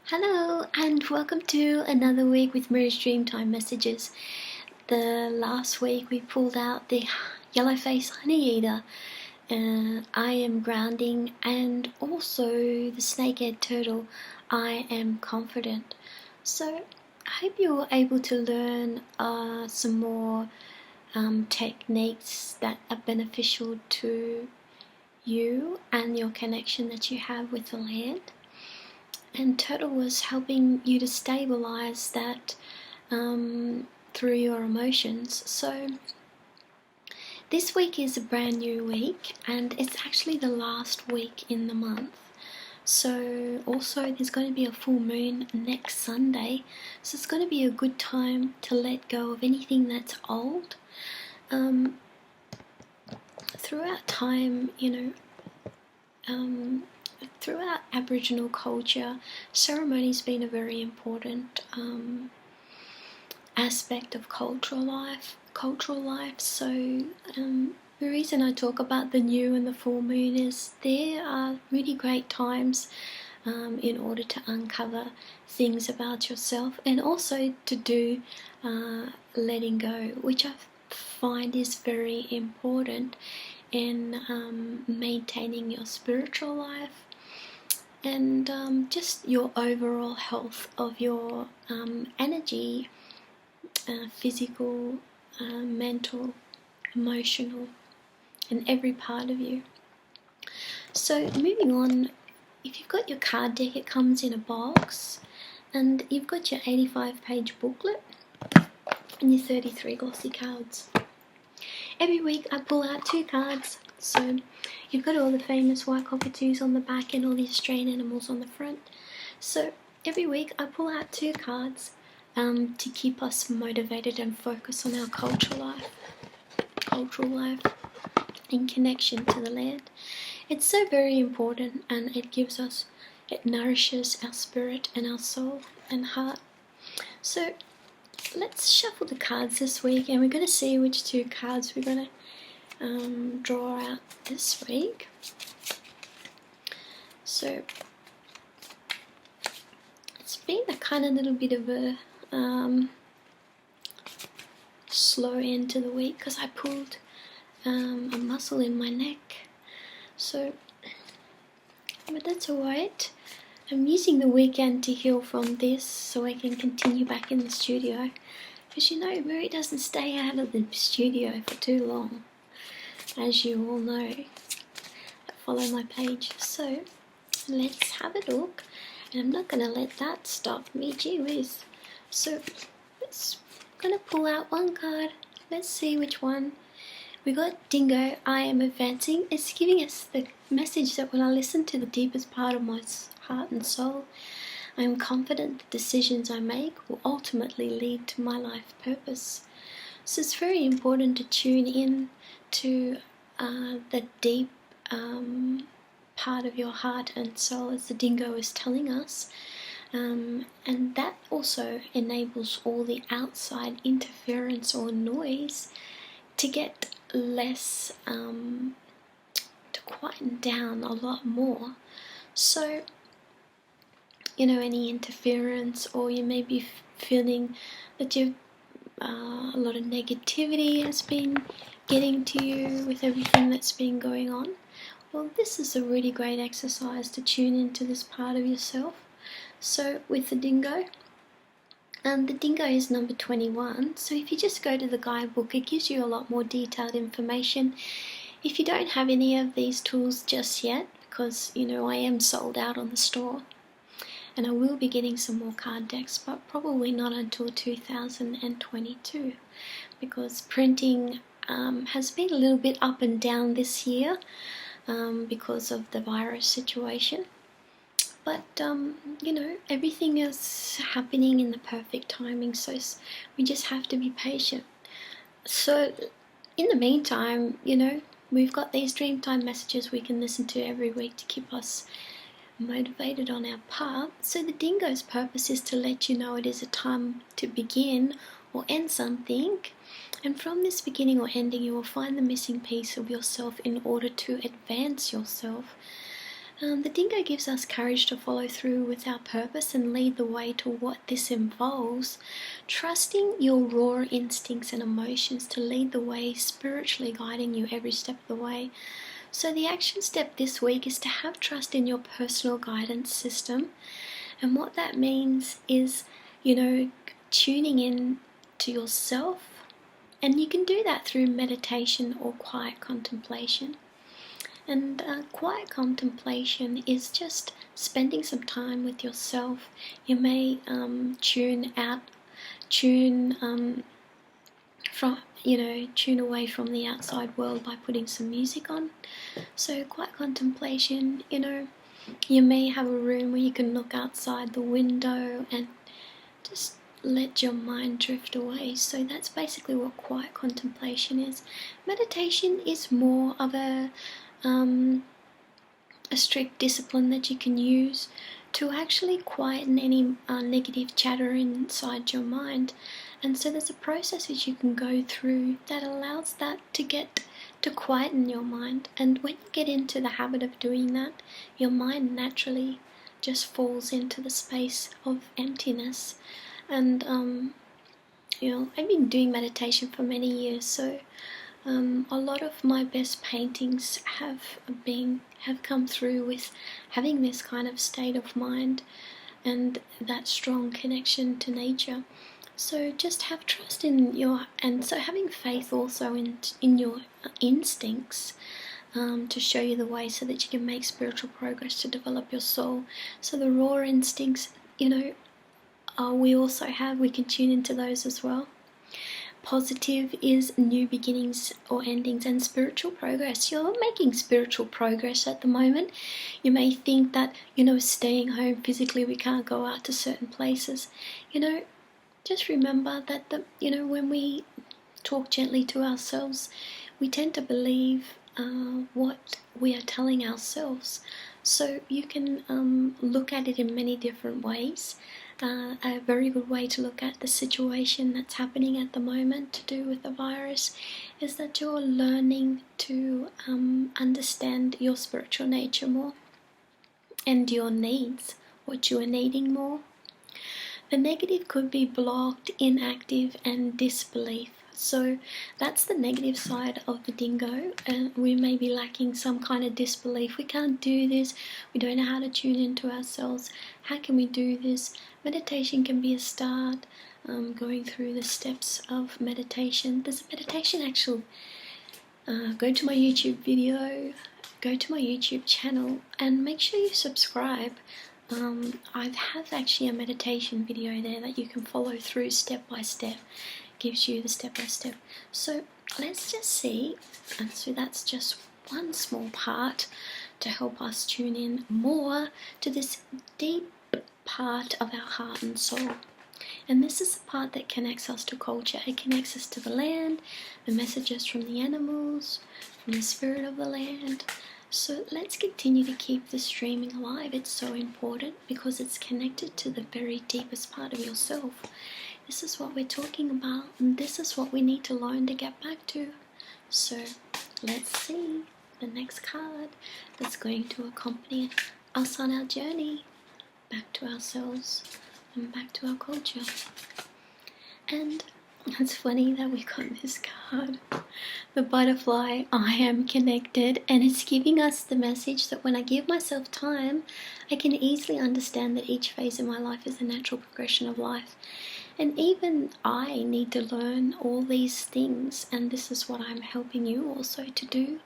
Hello and welcome to another week with Mary's Dreamtime messages. The last week we pulled out the yellow-faced honey eater, I am grounding, and also the snake-head turtle, I am confident. So I hope you're able to learn some more techniques that are beneficial to you and your connection that you have with the land. And Turtle was helping you to stabilize that through your emotions. So this week is a brand new week, and it's actually the last week in the month. So also there's going to be a full moon next Sunday, so it's going to be a good time to let go of anything that's old. Throughout time, throughout Aboriginal culture, ceremony's been a very important aspect of cultural life. So the reason I talk about the new and the full moon is there are really great times in order to uncover things about yourself, and also to do letting go, which I find is very important in maintaining your spiritual life and just your overall health of your energy, physical, mental, emotional, and every part of you. So moving on, if you've got your card deck, it comes in a box, and you've got your 85-page booklet and your 33 glossy cards. Every week I pull out 2 cards, so you've got all the famous white cockatoos on the back and all the Australian animals on the front. So every week I pull out 2 cards to keep us motivated and focus on our cultural life in connection to the land. It's so very important, and it nourishes our spirit and our soul and heart. So let's shuffle the cards this week, and we're going to see which 2 cards we're going to draw out this week. So it's been a kind of little bit of a slow end to the week because I pulled a muscle in my neck. So, but that's alright. I'm using the weekend to heal from this so I can continue back in the studio, because Mary doesn't stay out of the studio for too long, as you all know that follow my page. So let's have a look, and I'm not going to let that stop me, gee whiz. So I'm going to pull out one card. Let's see which one. We got Dingo, I am advancing. It's giving us the message that when I listen to the deepest part of my heart and soul, I am confident the decisions I make will ultimately lead to my life purpose. So it's very important to tune in to the deep part of your heart and soul, as the dingo is telling us. And that also enables all the outside interference or noise to get less, to quieten down a lot more. So, any interference, or you may be feeling that a lot of negativity has been getting to you with everything that's been going on. Well, this is a really great exercise to tune into this part of yourself. So with the dingo, the dingo is number 21, so if you just go to the guidebook, it gives you a lot more detailed information. If you don't have any of these tools just yet, because I am sold out on the store, and I will be getting some more card decks, but probably not until 2022, because printing has been a little bit up and down this year because of the virus situation. But, everything is happening in the perfect timing, so we just have to be patient. So, in the meantime, we've got these Dreamtime messages we can listen to every week to keep us motivated on our path. So the dingo's purpose is to let you know it is a time to begin or end something. And from this beginning or ending, you will find the missing piece of yourself in order to advance yourself. The dingo gives us courage to follow through with our purpose and lead the way to what this involves. Trusting your raw instincts and emotions to lead the way, spiritually guiding you every step of the way. So the action step this week is to have trust in your personal guidance system. And what that means is, tuning in to yourself. And you can do that through meditation or quiet contemplation. And quiet contemplation is just spending some time with yourself. You may tune away from the outside world by putting some music on. So quiet contemplation, you may have a room where you can look outside the window and just let your mind drift away. So that's basically what quiet contemplation is. Meditation is more of a strict discipline that you can use to actually quieten any negative chatter inside your mind. And so there's a process which you can go through that allows that to quieten your mind. And when you get into the habit of doing that, your mind naturally just falls into the space of emptiness. And I've been doing meditation for many years, so a lot of my best paintings have come through with having this kind of state of mind and that strong connection to nature. So just have trust in so having faith also in your instincts to show you the way so that you can make spiritual progress to develop your soul. So the raw instincts, we can tune into those as well. Positive is new beginnings or endings, and spiritual progress. You're making spiritual progress at the moment. You may think that, staying home physically, we can't go out to certain places. Just remember that when we talk gently to ourselves, we tend to believe what we are telling ourselves. So you can look at it in many different ways. A very good way to look at the situation that's happening at the moment to do with the virus is that you're learning to understand your spiritual nature more and your needs, what you are needing more. The negative could be blocked, inactive, and disbelief. So that's the negative side of the dingo. We may be lacking some kind of disbelief. We can't do this. We don't know how to tune into ourselves. How can we do this? Meditation can be a start. Going through the steps of meditation. There's a meditation actual. Go to my YouTube video. Go to my YouTube channel and make sure you subscribe. I have actually a meditation video there that you can follow through step by step. Gives you the step by step. So let's just see. And so that's just one small part to help us tune in more to this deep part of our heart and soul. And this is the part that connects us to culture. It connects us to the land, the messages from the animals, from the spirit of the land. So let's continue to keep the streaming alive. It's so important because it's connected to the very deepest part of yourself. This is what we're talking about, and this is what we need to learn to get back to. So let's see the next card that's going to accompany us on our journey back to ourselves and back to our culture. And it's funny that we got this card, the butterfly. I am connected, and it's giving us the message that when I give myself time, I can easily understand that each phase in my life is a natural progression of life. And even I need to learn all these things, and this is what I'm helping you also to do.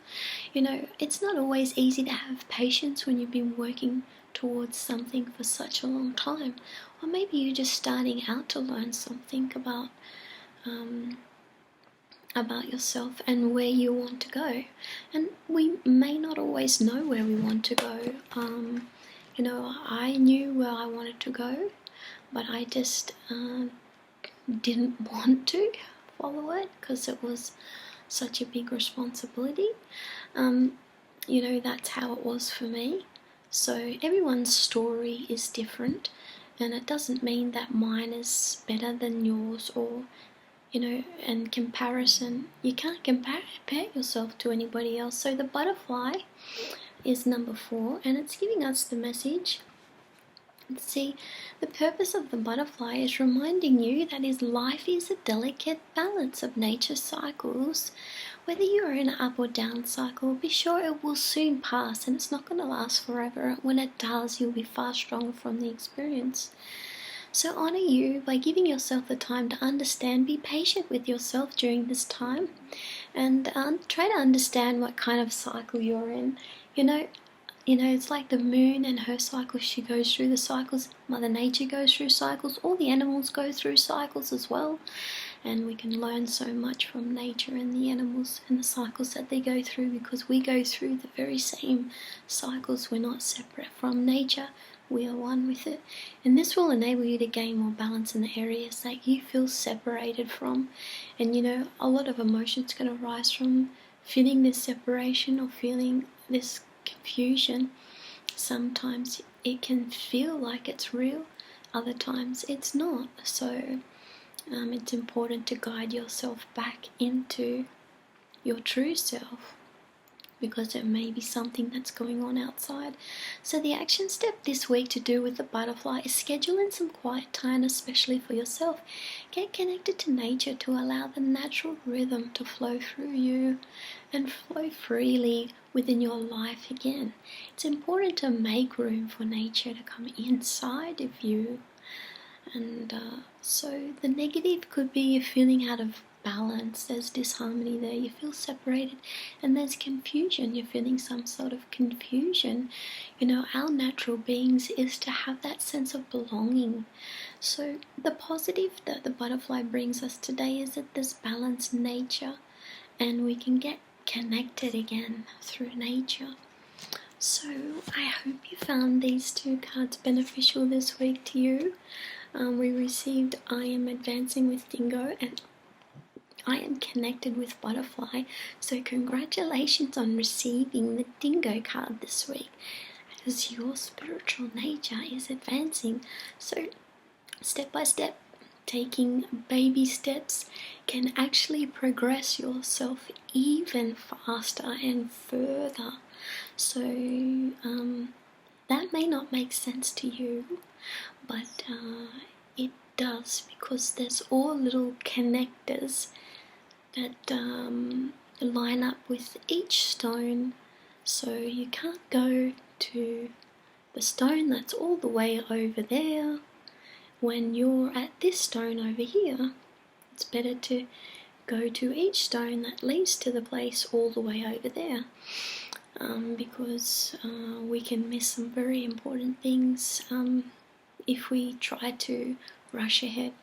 It's not always easy to have patience when you've been working towards something for such a long time. Or maybe you're just starting out to learn something about yourself and where you want to go. And we may not always know where we want to go. I knew where I wanted to go, but I just didn't want to follow it because it was such a big responsibility. That's how it was for me. So everyone's story is different, and it doesn't mean that mine is better than yours or, and comparison. You can't compare yourself to anybody else. So the butterfly, is number 4, and it's giving us the message. See, the purpose of the butterfly is reminding you that his life is a delicate balance of nature's cycles. Whether you are in an up or down cycle, be sure it will soon pass, and it's not going to last forever. When it does, you'll be far stronger from the experience. So honor you by giving yourself the time to understand. Be patient with yourself during this time, and try to understand what kind of cycle you're in. It's like the moon and her cycle. She goes through the cycles. Mother Nature goes through cycles. All the animals go through cycles as well. And we can learn so much from nature and the animals and the cycles that they go through, because we go through the very same cycles. We're not separate from nature. We are one with it. And this will enable you to gain more balance in the areas that you feel separated from. And a lot of emotions can arise from feeling this separation or feeling this confusion. Sometimes it can feel like it's real, other times it's not. So it's important to guide yourself back into your true self, because it may be something that's going on outside. So the action step this week to do with the butterfly is schedule in some quiet time, especially for yourself. Get connected to nature to allow the natural rhythm to flow through you and flow freely within your life again. It's important to make room for nature to come inside of you. And so the negative could be you feeling out of balance. There's disharmony there. You feel separated, and there's confusion. You're feeling some sort of confusion. Our natural beings is to have that sense of belonging. So the positive that the butterfly brings us today is that there's balanced nature, and we can get connected again through nature. So I hope you found these 2 cards beneficial this week to you. We received I am advancing with DINGO, and I am connected with butterfly. So congratulations on receiving the DINGO card this week, as your spiritual nature is advancing. So step by step, taking baby steps can actually progress yourself even faster and further. So that may not make sense to you, but it does, because there's all little connectors that line up with each stone. So you can't go to the stone that's all the way over there when you're at this stone over here. It's better to go to each stone that leads to the place all the way over there, because we can miss some very important things if we try to rush ahead.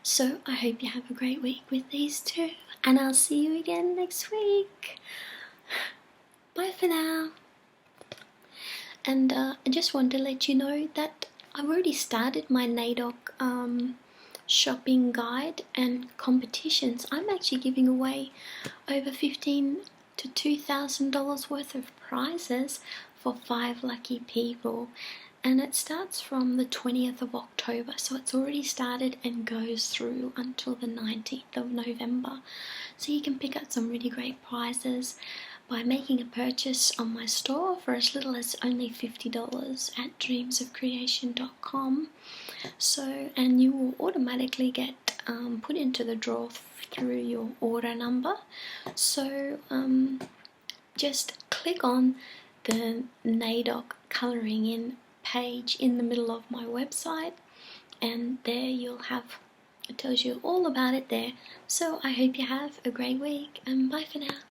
So I hope you have a great week with these 2, and I'll see you again next week. Bye for now. And I just want to let you know that I've already started my NAIDOC shopping guide and competitions. I'm actually giving away over $1,500 to $2,000 worth of prizes for 5 lucky people. And it starts from the 20th of October, so it's already started and goes through until the 19th of November. So you can pick up some really great prizes by making a purchase on my store for as little as only $50 at dreamsofcreation.com. So, and you will automatically get put into the draw through your order number. So just click on the NAIDOC colouring in page in the middle of my website, and there you'll have, it tells you all about it there. So I hope you have a great week, and bye for now.